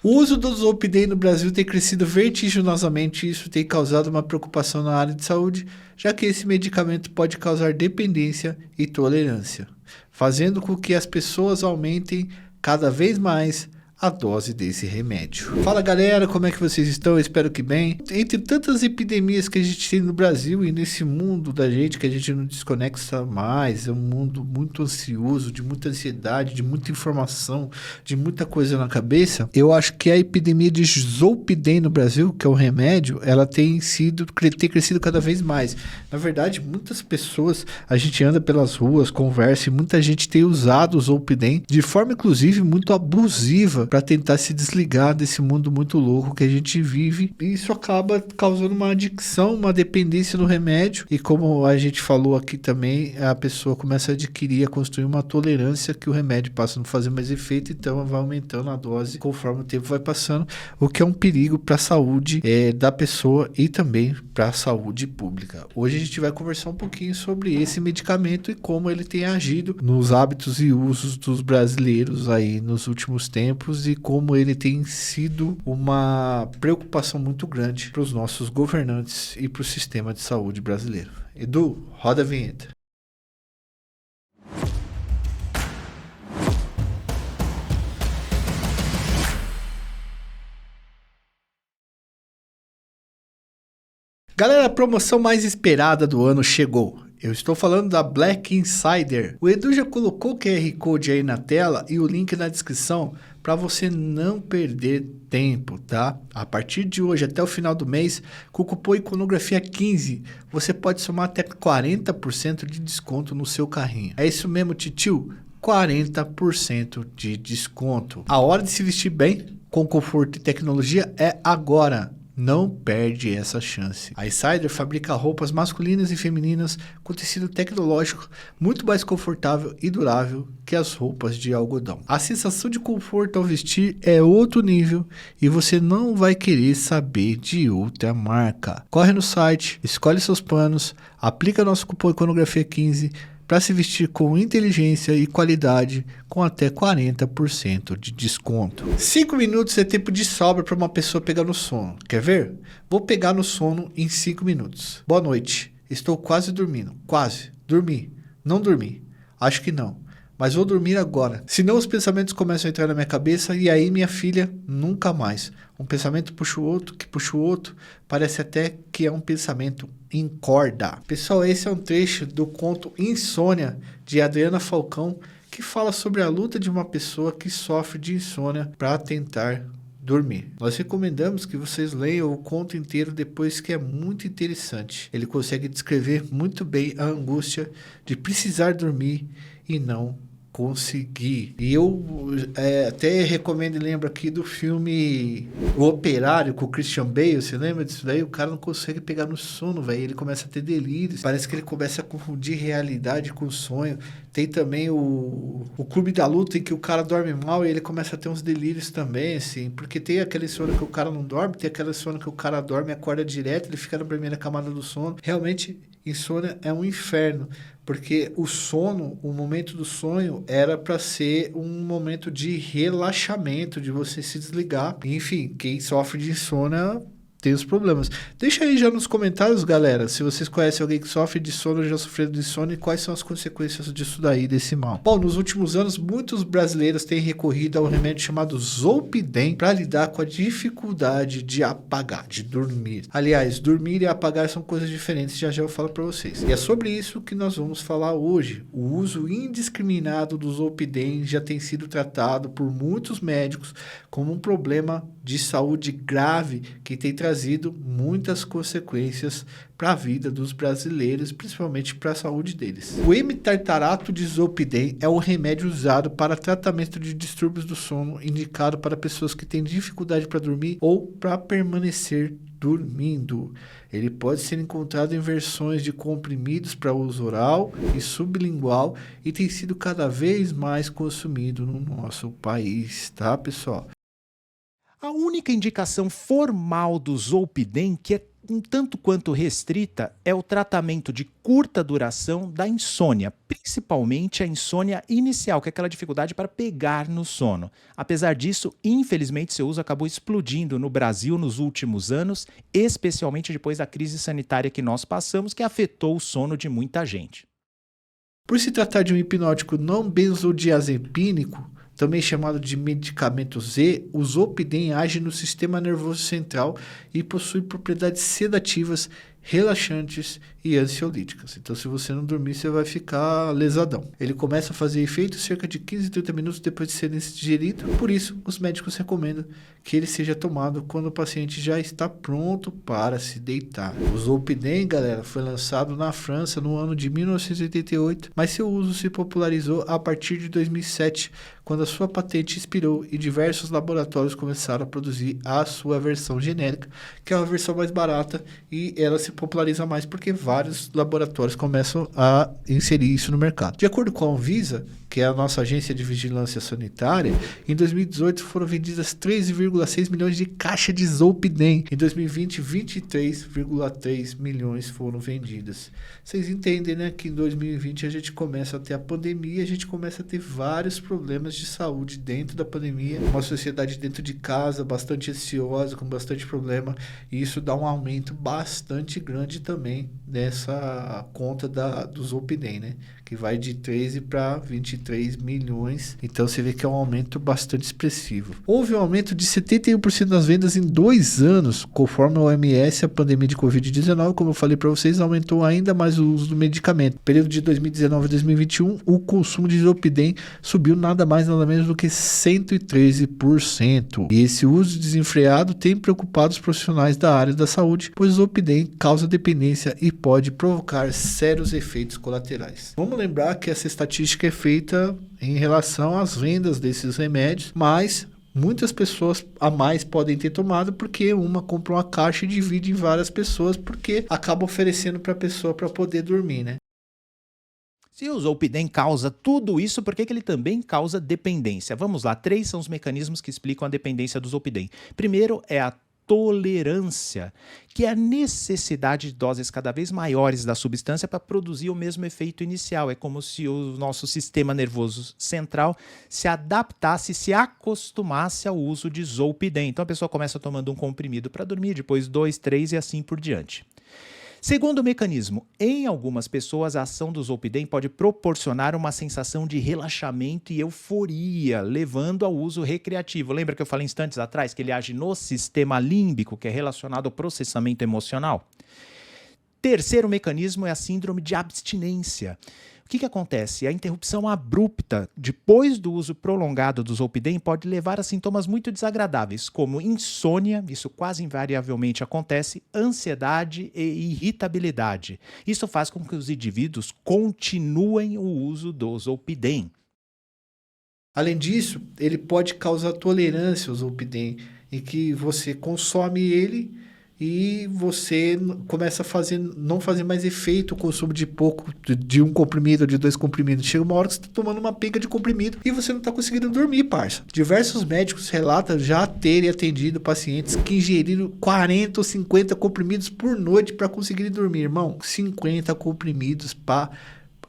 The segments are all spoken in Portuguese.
O uso do Zolpidem no Brasil tem crescido vertiginosamente e isso tem causado uma preocupação na área de saúde, já que esse medicamento pode causar dependência e tolerância, fazendo com que as pessoas aumentem cada vez mais a dose desse remédio. Fala galera, como é que vocês estão? Eu espero que bem. Entre tantas epidemias que a gente tem no Brasil e nesse mundo da gente que a gente não desconecta mais, é um mundo muito ansioso, de muita ansiedade, de muita informação, de muita coisa na cabeça. Eu acho que a epidemia de Zolpidem no Brasil, que é um remédio, ela tem crescido cada vez mais. Na verdade, muitas pessoas, a gente anda pelas ruas, conversa e muita gente tem usado o Zolpidem de forma inclusive muito abusiva para tentar se desligar desse mundo muito louco que a gente vive, e isso acaba causando uma adicção, uma dependência no remédio, e como a gente falou aqui também, a pessoa começa a adquirir, a construir uma tolerância que o remédio passa a não fazer mais efeito, então vai aumentando a dose conforme o tempo vai passando, o que é um perigo para a saúde da pessoa e também para a saúde pública. Hoje a gente vai conversar um pouquinho sobre esse medicamento e como ele tem agido nos hábitos e usos dos brasileiros aí nos últimos tempos, e como ele tem sido uma preocupação muito grande para os nossos governantes e para o sistema de saúde brasileiro. Edu, roda a vinheta. Galera, a promoção mais esperada do ano chegou. Eu estou falando da Black Insider. O Edu já colocou o QR Code aí na tela e o link na descrição para você não perder tempo, tá? A partir de hoje até o final do mês, com o cupom Iconografia 15, você pode somar até 40% de desconto no seu carrinho. É isso mesmo, titio? 40% de desconto. A hora de se vestir bem, com conforto e tecnologia é agora. Não perde essa chance. A Insider fabrica roupas masculinas e femininas com tecido tecnológico muito mais confortável e durável que as roupas de algodão. A sensação de conforto ao vestir é outro nível e você não vai querer saber de outra marca. Corre no site, escolhe seus panos, aplica nosso cupom Iconografia 15 para se vestir com inteligência e qualidade com até 40% de desconto. 5 minutos é tempo de sobra para uma pessoa pegar no sono. Quer ver? Vou pegar no sono em 5 minutos. Boa noite. Estou quase dormindo. Quase. Dormi. Não dormi. Acho que não. Mas vou dormir agora. Senão os pensamentos começam a entrar na minha cabeça e aí, minha filha, nunca mais. Um pensamento puxa o outro, que puxa o outro. Parece até que é um pensamento em corda. Pessoal, esse é um trecho do conto Insônia, de Adriana Falcão, que fala sobre a luta de uma pessoa que sofre de insônia para tentar dormir. Nós recomendamos que vocês leiam o conto inteiro depois, que é muito interessante. Ele consegue descrever muito bem a angústia de precisar dormir e não conseguir. E eu até recomendo e lembro aqui do filme O Operário com o Christian Bale. Você lembra disso daí? O cara não consegue pegar no sono, velho. Ele começa a ter delírios. Parece que ele começa a confundir realidade com sonho. Tem também o Clube da Luta, em que o cara dorme mal e ele começa a ter uns delírios também, assim. Porque tem aquele sono que o cara não dorme, tem aquele sono que o cara dorme e acorda direto, ele fica na primeira camada do sono. Realmente, insônia é um inferno. Porque o sono, o momento do sonho, era para ser um momento de relaxamento, de você se desligar. Enfim, quem sofre de insônia tem os problemas. Deixa aí já nos comentários, galera, se vocês conhecem alguém que sofre de sono ou já sofreu de sono e quais são as consequências disso daí, desse mal. Bom, nos últimos anos, muitos brasileiros têm recorrido ao remédio chamado Zolpidem para lidar com a dificuldade de apagar, de dormir. Aliás, dormir e apagar são coisas diferentes, já eu falo para vocês. E é sobre isso que nós vamos falar hoje. O uso indiscriminado do Zolpidem já tem sido tratado por muitos médicos como um problema de saúde grave que tem trazido muitas consequências para a vida dos brasileiros, principalmente para a saúde deles. O hemitartarato de Zolpidem é um remédio usado para tratamento de distúrbios do sono, indicado para pessoas que têm dificuldade para dormir ou para permanecer dormindo. Ele pode ser encontrado em versões de comprimidos para uso oral e sublingual e tem sido cada vez mais consumido no nosso país, tá, pessoal? A única indicação formal do Zolpidem, que é um tanto quanto restrita é o tratamento de curta duração da insônia, principalmente a insônia inicial, que é aquela dificuldade para pegar no sono. Apesar disso, infelizmente, seu uso acabou explodindo no Brasil nos últimos anos, especialmente depois da crise sanitária que nós passamos, que afetou o sono de muita gente. Por se tratar de um hipnótico não benzodiazepínico, também chamado de medicamento Z, o Zolpidem age no sistema nervoso central e possui propriedades sedativas, relaxantes e ansiolíticas. Então, se você não dormir, você vai ficar lesadão. Ele começa a fazer efeito cerca de 15 a 30 minutos depois de ser digerido. Por isso, os médicos recomendam que ele seja tomado quando o paciente já está pronto para se deitar. O Zolpidem, galera, foi lançado na França no ano de 1988, mas seu uso se popularizou a partir de 2007, quando a sua patente expirou e diversos laboratórios começaram a produzir a sua versão genérica, que é uma versão mais barata, e ela se populariza mais porque vários laboratórios começam a inserir isso no mercado. De acordo com a Anvisa, que é a nossa agência de vigilância sanitária, em 2018 foram vendidas 3,6 milhões de caixas de Zolpidem. Em 2020, 23,3 milhões foram vendidas. Vocês entendem, né, que em 2020 a gente começa a ter a pandemia, a gente começa a ter vários problemas de saúde dentro da pandemia, uma sociedade dentro de casa bastante ansiosa, com bastante problema, e isso dá um aumento bastante grande também nessa conta do Zolpidem, né, que vai de 13 para 23 milhões, então você vê que é um aumento bastante expressivo. Houve um aumento de 71% nas vendas em 2 anos, conforme a OMS, a pandemia de Covid-19, como eu falei para vocês, aumentou ainda mais o uso do medicamento. No período de 2019 a 2021, o consumo de Zolpidem subiu nada mais nada menos do que 113%. E esse uso desenfreado tem preocupado os profissionais da área da saúde, pois o Zolpidem causa dependência e pode provocar sérios efeitos colaterais. Vamos lembrar que essa estatística é feita em relação às vendas desses remédios, mas muitas pessoas a mais podem ter tomado porque uma compra uma caixa e divide em várias pessoas porque acaba oferecendo para a pessoa para poder dormir, né? Se o Zolpidem causa tudo isso, por que ele também causa dependência? Vamos lá, 3 são os mecanismos que explicam a dependência do Zolpidem. Primeiro é a tolerância, que é a necessidade de doses cada vez maiores da substância para produzir o mesmo efeito inicial. É como se o nosso sistema nervoso central se adaptasse, se acostumasse ao uso de Zolpidem. Então a pessoa começa tomando um comprimido para dormir, depois 2, 3 e assim por diante. Segundo mecanismo, em algumas pessoas a ação do Zolpidem pode proporcionar uma sensação de relaxamento e euforia, levando ao uso recreativo. Lembra que eu falei instantes atrás que ele age no sistema límbico, que é relacionado ao processamento emocional? Terceiro mecanismo é a síndrome de abstinência. O que acontece? A interrupção abrupta depois do uso prolongado do Zolpidem pode levar a sintomas muito desagradáveis, como insônia, isso quase invariavelmente acontece, ansiedade e irritabilidade. Isso faz com que os indivíduos continuem o uso do Zolpidem. Além disso, ele pode causar tolerância ao Zolpidem, em que você consome ele e você começa a não fazer mais efeito o consumo de pouco, de um comprimido ou de 2 comprimidos. Chega uma hora que você está tomando uma penca de comprimido e você não está conseguindo dormir, parça. Diversos médicos relatam já terem atendido pacientes que ingeriram 40 ou 50 comprimidos por noite para conseguirem dormir, irmão. 50 comprimidos para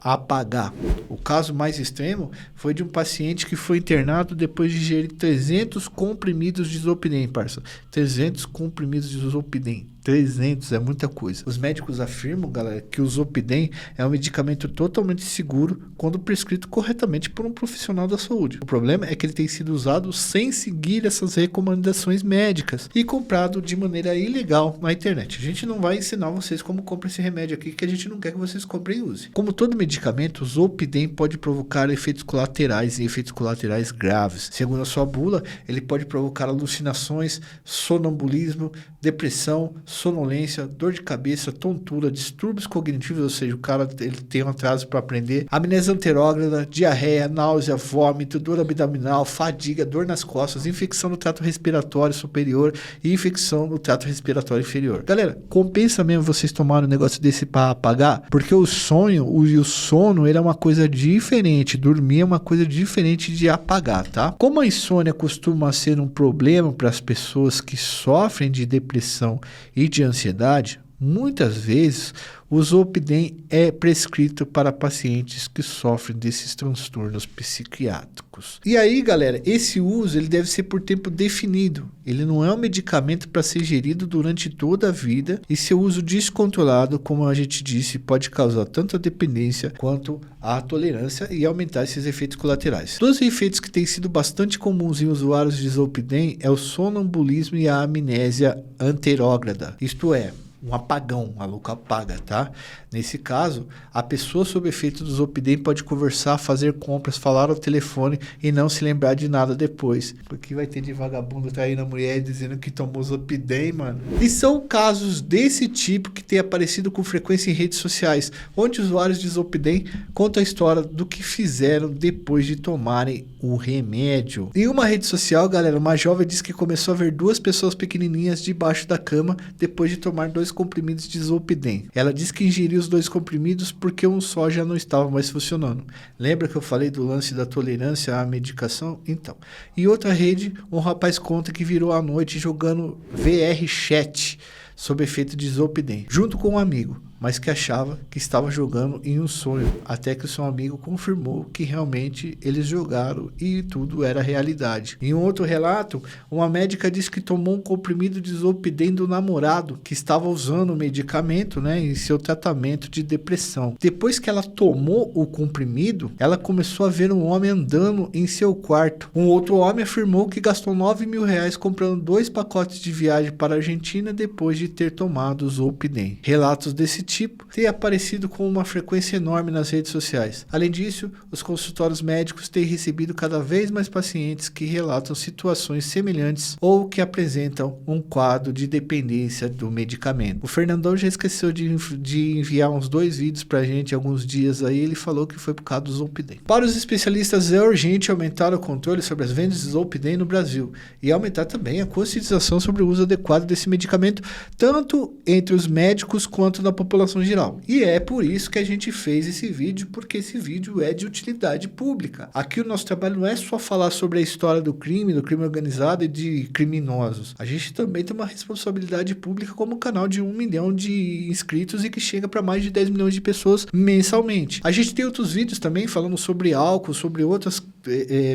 apagar. O caso mais extremo foi de um paciente que foi internado depois de ingerir 300 comprimidos de Zolpidem, parça. 300 comprimidos de Zolpidem. 300 é muita coisa. Os médicos afirmam, galera, que o Zolpidem é um medicamento totalmente seguro quando prescrito corretamente por um profissional da saúde. O problema é que ele tem sido usado sem seguir essas recomendações médicas e comprado de maneira ilegal na internet. A gente não vai ensinar vocês como comprar esse remédio aqui, que a gente não quer que vocês comprem e usem. Como todo medicamento, o Zolpidem pode provocar efeitos colaterais e efeitos colaterais graves. Segundo a sua bula, ele pode provocar alucinações, sonambulismo, depressão, sonolência, dor de cabeça, tontura, distúrbios cognitivos, ou seja, o cara ele tem um atraso para aprender, amnésia anterógrada, diarreia, náusea, vômito, dor abdominal, fadiga, dor nas costas, infecção no trato respiratório superior e infecção no trato respiratório inferior. Galera, compensa mesmo vocês tomarem um negócio desse para apagar? Porque o sonho e o sono ele é uma coisa diferente, dormir é uma coisa diferente de apagar, tá? Como a insônia costuma ser um problema para as pessoas que sofrem de depressão e de ansiedade, muitas vezes o Zolpidem é prescrito para pacientes que sofrem desses transtornos psiquiátricos. E aí, galera, esse uso ele deve ser por tempo definido. Ele não é um medicamento para ser gerido durante toda a vida e seu uso descontrolado, como a gente disse, pode causar tanto a dependência quanto a tolerância e aumentar esses efeitos colaterais. Dois efeitos que têm sido bastante comuns em usuários de Zolpidem é o sonambulismo e a amnésia anterógrada. Isto é, um apagão, o maluco apaga, tá? Nesse caso, a pessoa sob efeito do Zolpidem pode conversar, fazer compras, falar ao telefone e não se lembrar de nada depois. Porque vai ter de vagabundo traindo a mulher dizendo que tomou Zolpidem, mano. E são casos desse tipo que tem aparecido com frequência em redes sociais, onde usuários de Zolpidem contam a história do que fizeram depois de tomarem o remédio. Em uma rede social, galera, uma jovem disse que começou a ver duas pessoas pequenininhas debaixo da cama depois de tomar 2 comprimidos de Zolpidem. Ela disse que ingeriu os 2 comprimidos porque um só já não estava mais funcionando. Lembra que eu falei do lance da tolerância à medicação? Então. Em outra rede, um rapaz conta que virou à noite jogando VR Chat sob efeito de Zolpidem, junto com um amigo, mas que achava que estava jogando em um sonho, até que o seu amigo confirmou que realmente eles jogaram e tudo era realidade. Em um outro relato, uma médica disse que tomou um comprimido de Zolpidem do namorado, que estava usando o medicamento, em seu tratamento de depressão. Depois que ela tomou o comprimido, ela começou a ver um homem andando em seu quarto. Um outro homem afirmou que gastou R$9.000 comprando 2 pacotes de viagem para a Argentina depois de ter tomado o Zolpidem. Relatos desse tipo têm aparecido com uma frequência enorme nas redes sociais. Além disso, os consultórios médicos têm recebido cada vez mais pacientes que relatam situações semelhantes ou que apresentam um quadro de dependência do medicamento. O Fernandão já esqueceu de enviar uns 2 vídeos pra gente alguns dias aí, ele falou que foi por causa do Zolpidem. Para os especialistas, é urgente aumentar o controle sobre as vendas de Zolpidem no Brasil e aumentar também a conscientização sobre o uso adequado desse medicamento, tanto entre os médicos quanto na população geral. E é por isso que a gente fez esse vídeo, porque esse vídeo é de utilidade pública. Aqui o nosso trabalho não é só falar sobre a história do crime organizado e de criminosos. A gente também tem uma responsabilidade pública como canal de 1 milhão de inscritos e que chega para mais de 10 milhões de pessoas mensalmente. A gente tem outros vídeos também falando sobre álcool, sobre outros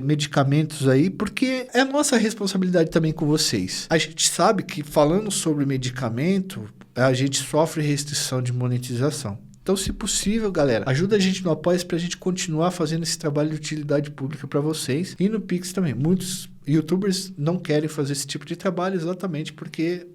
medicamentos aí, porque é nossa responsabilidade também com vocês. A gente sabe que falando sobre medicamento, a gente sofre restrição de monetização. Então, se possível, galera, ajuda a gente no Apoia-se pra gente continuar fazendo esse trabalho de utilidade pública para vocês. E no Pix também. Muitos YouTubers não querem fazer esse tipo de trabalho exatamente porque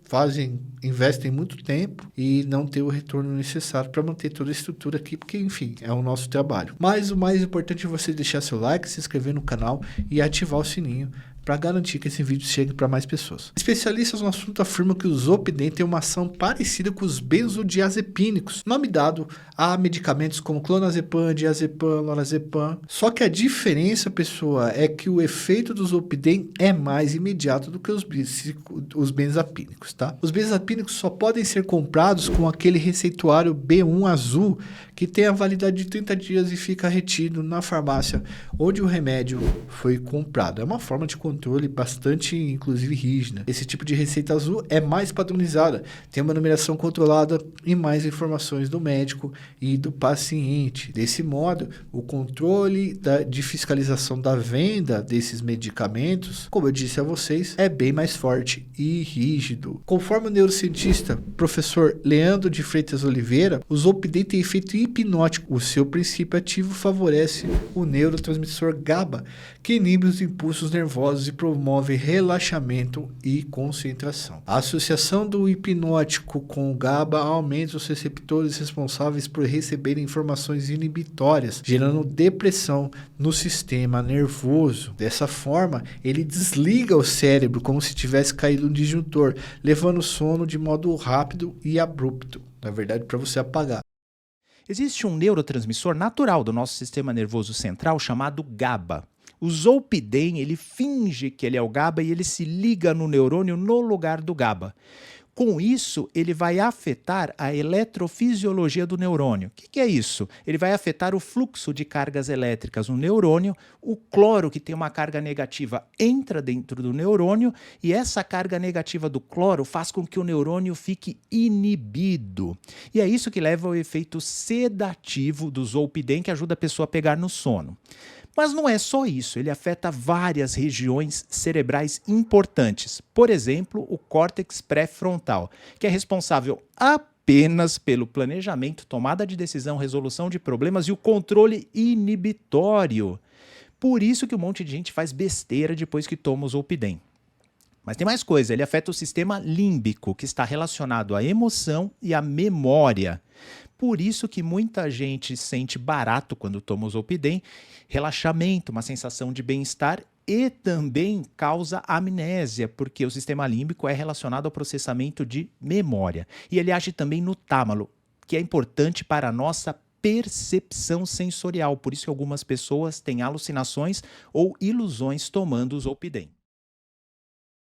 investem muito tempo e não tem o retorno necessário para manter toda a estrutura aqui, porque, enfim, é o nosso trabalho. Mas o mais importante é você deixar seu like, se inscrever no canal e ativar o sininho para garantir que esse vídeo chegue para mais pessoas. Especialistas no assunto afirmam que o Zolpidem tem uma ação parecida com os benzodiazepínicos, nome dado a medicamentos como clonazepam, diazepam, lorazepam. Só que a diferença, pessoal, é que o efeito do Zolpidem é mais imediato do que os benzapínicos, tá? Os benzapínicos só podem ser comprados com aquele receituário B1 azul, que tem a validade de 30 dias e fica retido na farmácia onde o remédio foi comprado. É uma forma de controle bastante, inclusive, rígida. Esse tipo de receita azul é mais padronizada, tem uma numeração controlada e mais informações do médico e do paciente. Desse modo, o controle de fiscalização da venda desses medicamentos, como eu disse a vocês, é bem mais forte e rígido. Conforme o neurocientista professor Leandro de Freitas Oliveira, o Zolpidem tem efeito hipnótico. O seu princípio ativo favorece o neurotransmissor GABA, que inibe os impulsos nervosos e promove relaxamento e concentração. A associação do hipnótico com o GABA aumenta os receptores responsáveis por receberem informações inibitórias, gerando depressão no sistema nervoso. Dessa forma, ele desliga o cérebro como se tivesse caído um disjuntor, levando o sono de modo rápido e abrupto. Na verdade, para você apagar. Existe um neurotransmissor natural do nosso sistema nervoso central chamado GABA. O Zolpidem, ele finge que ele é o GABA e ele se liga no neurônio no lugar do GABA. Com isso, ele vai afetar a eletrofisiologia do neurônio. O que é isso? Ele vai afetar o fluxo de cargas elétricas no neurônio. O cloro, que tem uma carga negativa, entra dentro do neurônio e essa carga negativa do cloro faz com que o neurônio fique inibido. E é isso que leva ao efeito sedativo do zolpidem, que ajuda a pessoa a pegar no sono. Mas não é só isso, ele afeta várias regiões cerebrais importantes. Por exemplo, o córtex pré-frontal, que é responsável apenas pelo planejamento, tomada de decisão, resolução de problemas e o controle inibitório. Por isso que um monte de gente faz besteira depois que toma o zolpidem. Mas tem mais coisa, ele afeta o sistema límbico, que está relacionado à emoção e à memória. Por isso que muita gente sente barato quando toma o zolpidem, relaxamento, uma sensação de bem-estar e também causa amnésia, porque o sistema límbico é relacionado ao processamento de memória. E ele age também no tálamo, que é importante para a nossa percepção sensorial. Por isso que algumas pessoas têm alucinações ou ilusões tomando o zolpidem.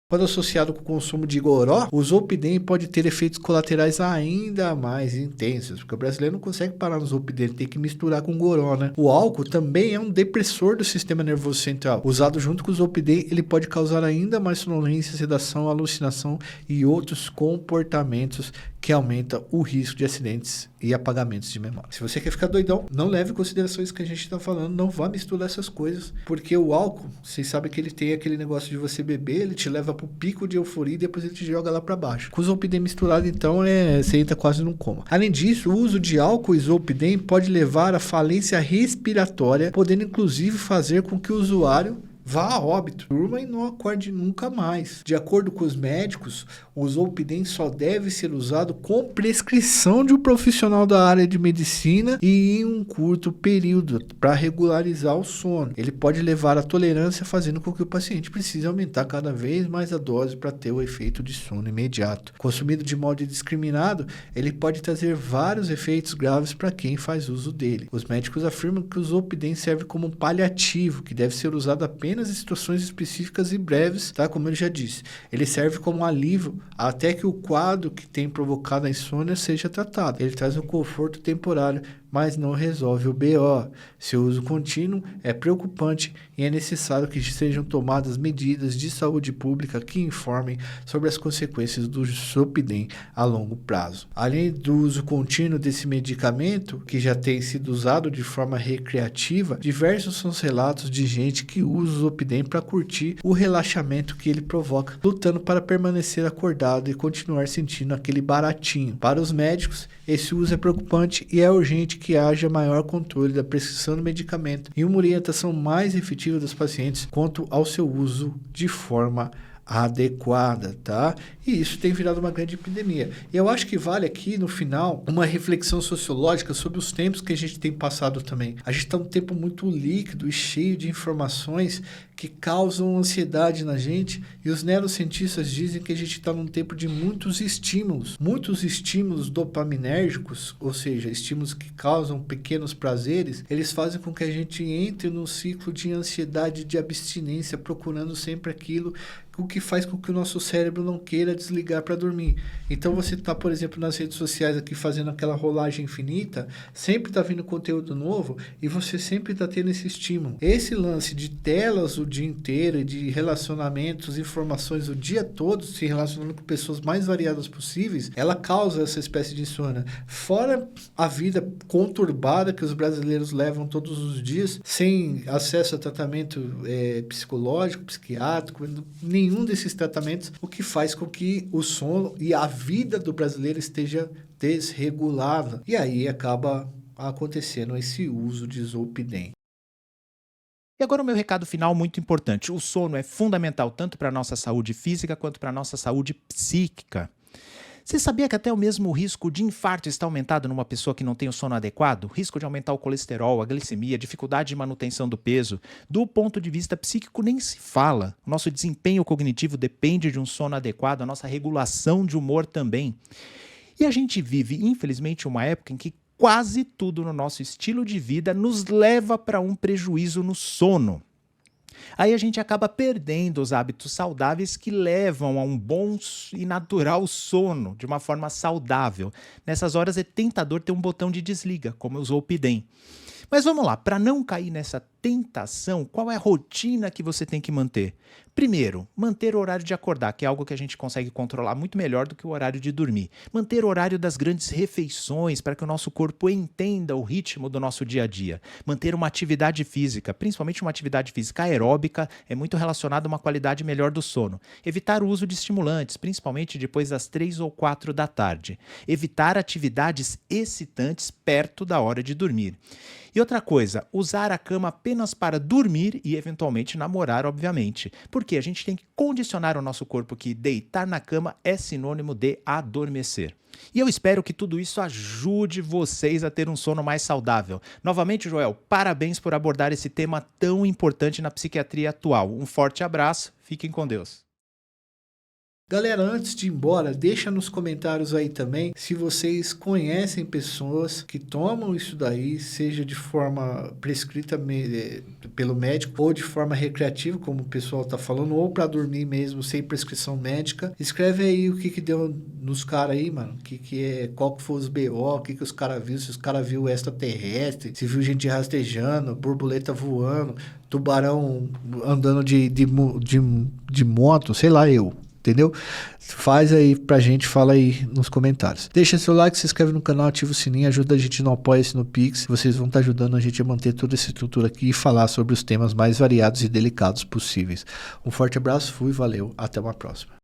Quando associado com o consumo de goró, o zolpidem pode ter efeitos colaterais ainda mais intensos, porque o brasileiro não consegue parar no zolpidem, ele tem que misturar com goró, né? O álcool também é um depressor do sistema nervoso central. Usado junto com o zolpidem, ele pode causar ainda mais sonolência, sedação, alucinação e outros comportamentos que aumentam o risco de acidentes e apagamentos de memória. Se você quer ficar doidão, não leve em consideração isso que a gente está falando, não vá misturar essas coisas, porque o álcool, vocês sabem que ele tem aquele negócio de você beber, ele te leva pro pico de euforia e depois ele te joga lá para baixo. Com o zolpidem misturado, então, você entra quase num coma. Além disso, o uso de álcool e zolpidem pode levar à falência respiratória, podendo inclusive fazer com que o usuário vá a óbito, durma e não acorde nunca mais. De acordo com os médicos, o zolpidem só deve ser usado com prescrição de um profissional da área de medicina e em um curto período para regularizar o sono. Ele pode levar à tolerância, fazendo com que o paciente precise aumentar cada vez mais a dose para ter o efeito de sono imediato. Consumido de modo indiscriminado, ele pode trazer vários efeitos graves para quem faz uso dele. Os médicos afirmam que o zolpidem serve como um paliativo, que deve ser usado apenas em situações específicas e breves, tá? Como eu já disse. Ele serve como um alívio até que o quadro que tem provocado a insônia seja tratado. Ele traz um conforto temporário, mas não resolve o BO. Seu uso contínuo é preocupante e é necessário que sejam tomadas medidas de saúde pública que informem sobre as consequências do zolpidem a longo prazo. Além do uso contínuo desse medicamento, que já tem sido usado de forma recreativa, diversos são os relatos de gente que usa o zolpidem para curtir o relaxamento que ele provoca, lutando para permanecer acordado e continuar sentindo aquele baratinho. Para os médicos, esse uso é preocupante e é urgente que haja maior controle da prescrição do medicamento e uma orientação mais efetiva dos pacientes quanto ao seu uso de forma adequada, tá? E isso tem virado uma grande epidemia. E eu acho que vale aqui, no final, uma reflexão sociológica sobre os tempos que a gente tem passado também. A gente está num tempo muito líquido e cheio de informações que causam ansiedade na gente, e os neurocientistas dizem que a gente está num tempo de muitos estímulos dopaminérgicos, ou seja, estímulos que causam pequenos prazeres, eles fazem com que a gente entre num ciclo de ansiedade, de abstinência, procurando sempre aquilo, o que faz com que o nosso cérebro não queira desligar para dormir. Então você está, por exemplo, nas redes sociais aqui fazendo aquela rolagem infinita, sempre está vindo conteúdo novo e você sempre está tendo esse estímulo. Esse lance de telas o dia inteiro e de relacionamentos, informações o dia todo, se relacionando com pessoas mais variadas possíveis, ela causa essa espécie de insônia. Fora a vida conturbada que os brasileiros levam todos os dias, sem acesso a tratamento psicológico, psiquiátrico, nenhum desses tratamentos, o que faz com que o sono e a vida do brasileiro esteja desregulada. E aí acaba acontecendo esse uso de zolpidem. E agora o meu recado final muito importante. O sono é fundamental tanto para a nossa saúde física quanto para a nossa saúde psíquica. Você sabia que até o mesmo risco de infarto está aumentado numa pessoa que não tem o sono adequado? O risco de aumentar o colesterol, a glicemia, dificuldade de manutenção do peso. Do ponto de vista psíquico, nem se fala. O nosso desempenho cognitivo depende de um sono adequado, a nossa regulação de humor também. E a gente vive, infelizmente, uma época em que quase tudo no nosso estilo de vida nos leva para um prejuízo no sono. Aí a gente acaba perdendo os hábitos saudáveis que levam a um bom e natural sono de uma forma saudável. Nessas horas é tentador ter um botão de desliga, como o Zolpidem. Mas vamos lá, para não cair nessa tentação, qual é a rotina que você tem que manter? Primeiro, manter o horário de acordar, que é algo que a gente consegue controlar muito melhor do que o horário de dormir. Manter o horário das grandes refeições para que o nosso corpo entenda o ritmo do nosso dia a dia. Manter uma atividade física, principalmente uma atividade física aeróbica, é muito relacionada a uma qualidade melhor do sono. Evitar o uso de estimulantes, principalmente depois das 3 ou 4 da tarde. Evitar atividades excitantes perto da hora de dormir. E outra coisa, usar a cama apenas para dormir e eventualmente namorar, obviamente. Porque a gente tem que condicionar o nosso corpo que deitar na cama é sinônimo de adormecer. E eu espero que tudo isso ajude vocês a ter um sono mais saudável. Novamente, Joel, parabéns por abordar esse tema tão importante na psiquiatria atual. Um forte abraço, fiquem com Deus. Galera, antes de ir embora, deixa nos comentários aí também se vocês conhecem pessoas que tomam isso daí, seja de forma prescrita pelo médico ou de forma recreativa, como o pessoal tá falando, ou para dormir mesmo sem prescrição médica. Escreve aí o que deu nos caras aí, mano. Qual que foi os BO, o que os caras viram, se os caras viu extraterrestre, se viu gente rastejando, borboleta voando, tubarão andando de moto, sei lá eu. Entendeu? Faz aí pra gente, fala aí nos comentários. Deixa seu like, se inscreve no canal, ativa o sininho, ajuda a gente no Apoia-se no Pix. Vocês vão estar ajudando a gente a manter toda essa estrutura aqui e falar sobre os temas mais variados e delicados possíveis. Um forte abraço, fui, valeu, até uma próxima.